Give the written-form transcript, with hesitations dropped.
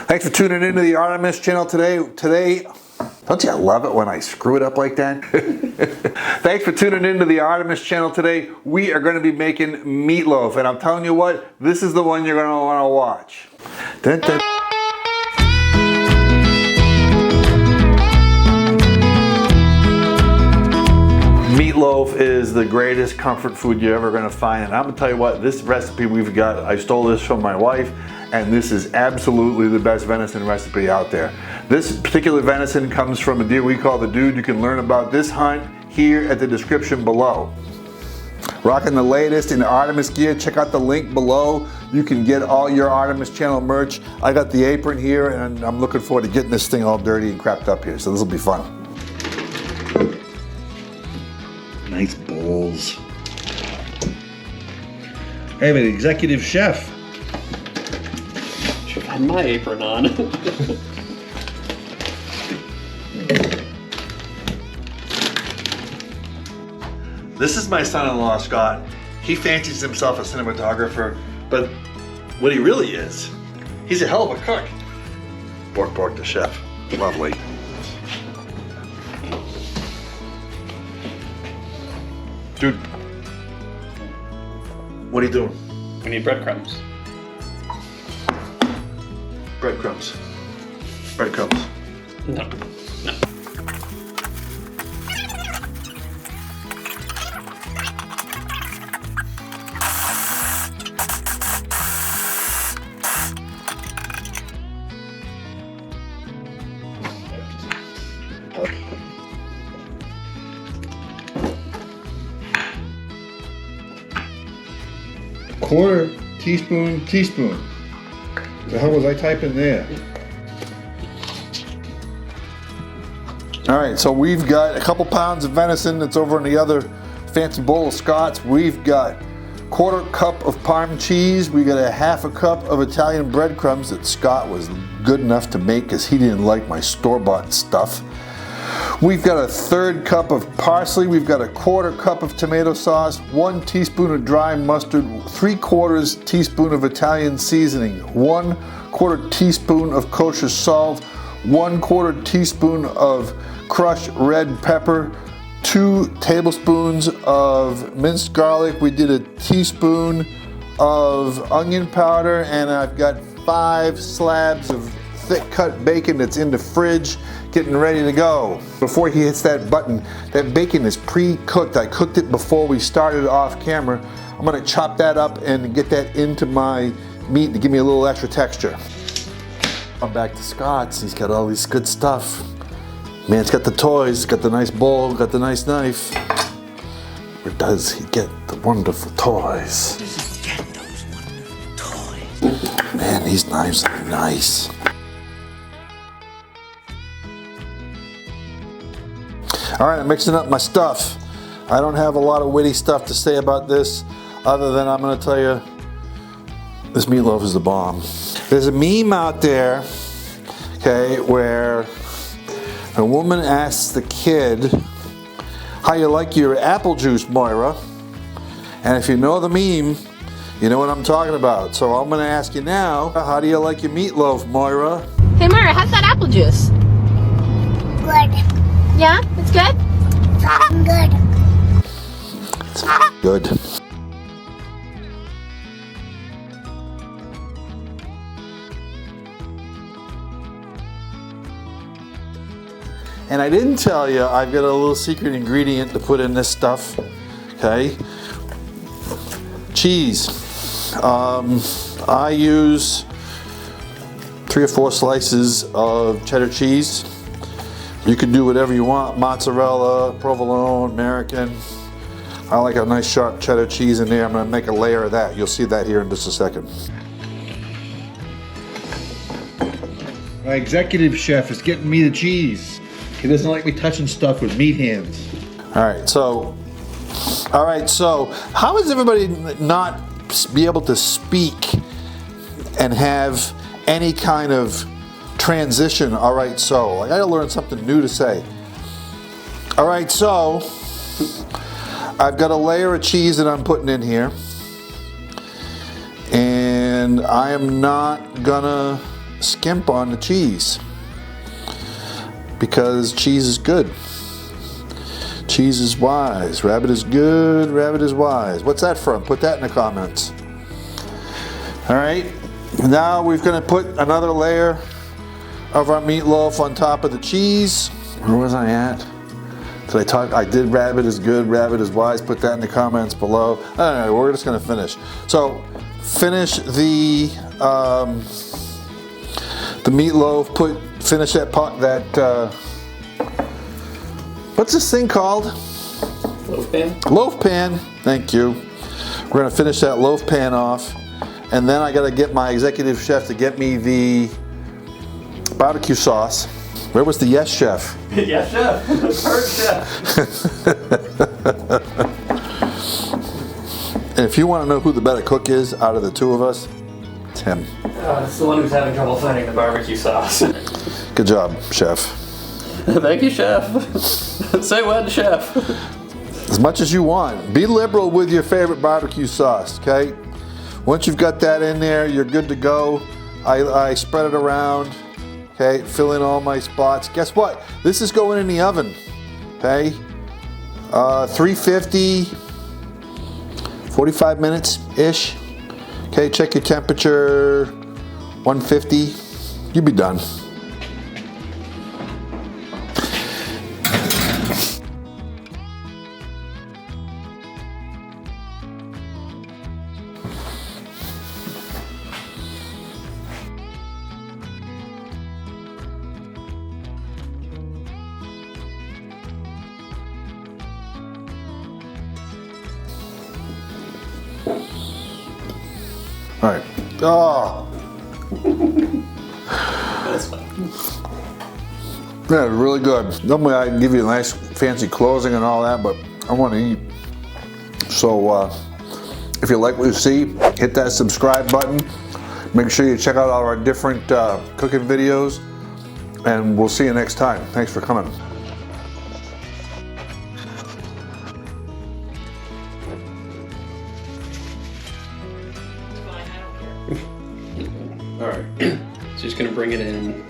Thanks for tuning into the Artemis channel today. Don't you love it when I screw it up like that? Thanks for tuning into the Artemis channel today. We are going to be making meatloaf, and I'm telling you what, this is the one you're going to want to watch. Dun, dun. Meatloaf is the greatest comfort food you're ever going to find, and I'm going to tell you what, this recipe we've got, I stole this from my wife, and this is absolutely the best venison recipe out there. This particular venison comes from a deer we call the Dude. You can learn about this hunt here at the description below. Rocking the latest in Artemis gear. Check out the link below. You can get all your Artemis channel merch. I got the apron here, and I'm looking forward to getting this thing all dirty and crapped up here, so this will be fun. Nice bowls. I have an executive chef. Should have had my apron on. This is my son-in-law, Scott. He fancies himself a cinematographer, but what he really is, he's a hell of a cook. Bork the chef. Lovely. Dude, what are you doing? We need breadcrumbs. Breadcrumbs. Breadcrumbs. No. Quarter teaspoon. The hell was I typing there? All right, so we've got a couple pounds of venison that's over in the other fancy bowl of Scott's. We've got quarter cup of Parm cheese. We got a half a cup of Italian breadcrumbs that Scott was good enough to make because he didn't like my store-bought stuff. We've got a third cup of parsley. We've got a quarter cup of tomato sauce, 1 teaspoon of dry mustard, 3/4 teaspoon of Italian seasoning, 1/4 teaspoon of kosher salt, 1/4 teaspoon of crushed red pepper, 2 tablespoons of minced garlic. We did a teaspoon of onion powder, and I've got 5 slabs of thick cut bacon that's in the fridge, getting ready to go. Before he hits that button, that bacon is pre-cooked. I cooked it before we started off camera. I'm gonna chop that up and get that into my meat to give me a little extra texture. I'm back to Scott's. He's got all this good stuff. Man, it's got the toys, got the nice bowl, got the nice knife. Where does he get the wonderful toys? Man, these knives are nice. All right, I'm mixing up my stuff. I don't have a lot of witty stuff to say about this, other than I'm gonna tell you, this meatloaf is the bomb. There's a meme out there, okay, where a woman asks the kid, how you like your apple juice, Moira? And if you know the meme, you know what I'm talking about. So I'm gonna ask you now, how do you like your meatloaf, Moira? Hey Moira, how's that apple juice? Good. Yeah, it's good? Good. It's good. And I didn't tell you, I've got a little secret ingredient to put in this stuff, okay? Cheese. I use 3 or 4 slices of cheddar cheese. You can do whatever you want, mozzarella, provolone, American. I like a nice sharp cheddar cheese in there. I'm gonna make a layer of that. You'll see that here in just a second. My executive chef is getting me the cheese. He doesn't like me touching stuff with meat hands. All right, so how is everybody not be able to speak and have any kind of transition? All right, so I gotta learn something new to say. All right, so I've got a layer of cheese that I'm putting in here, and I am not gonna skimp on the cheese. Because cheese is good. Cheese is wise. Rabbit is good. Rabbit is wise. What's that from? Put that in the comments. All right. Now we're going to put another layer of our meatloaf on top of the cheese. Where was I at? Did I talk? I did rabbit is good. Rabbit is wise. Put that in the comments below. All right. We're just going to finish. So finish the meatloaf. Finish that pot. What's this thing called? Loaf pan? Loaf pan. Thank you. We're going to finish that loaf pan off. And then I got to get my executive chef to get me the barbecue sauce. Where was the yes chef? Yes, chef. Third chef. And if you want to know who the better cook is out of the two of us, it's him. It's the one who's having trouble finding the barbecue sauce. Good job, chef. Thank you, chef. Say what, chef. As much as you want. Be liberal with your favorite barbecue sauce, okay? Once you've got that in there, you're good to go. I spread it around, okay? Fill in all my spots. Guess what? This is going in the oven, okay? 350, 45 minutes-ish. Okay, check your temperature, 150. You'll be done. All right. Oh. That's fine. Yeah, really good. Normally I can give you a nice fancy closing and all that, but I want to eat. So if you like what you see, hit that subscribe button. Make sure you check out all our different cooking videos, and we'll see you next time. Thanks for coming. All right. So just gonna bring it in.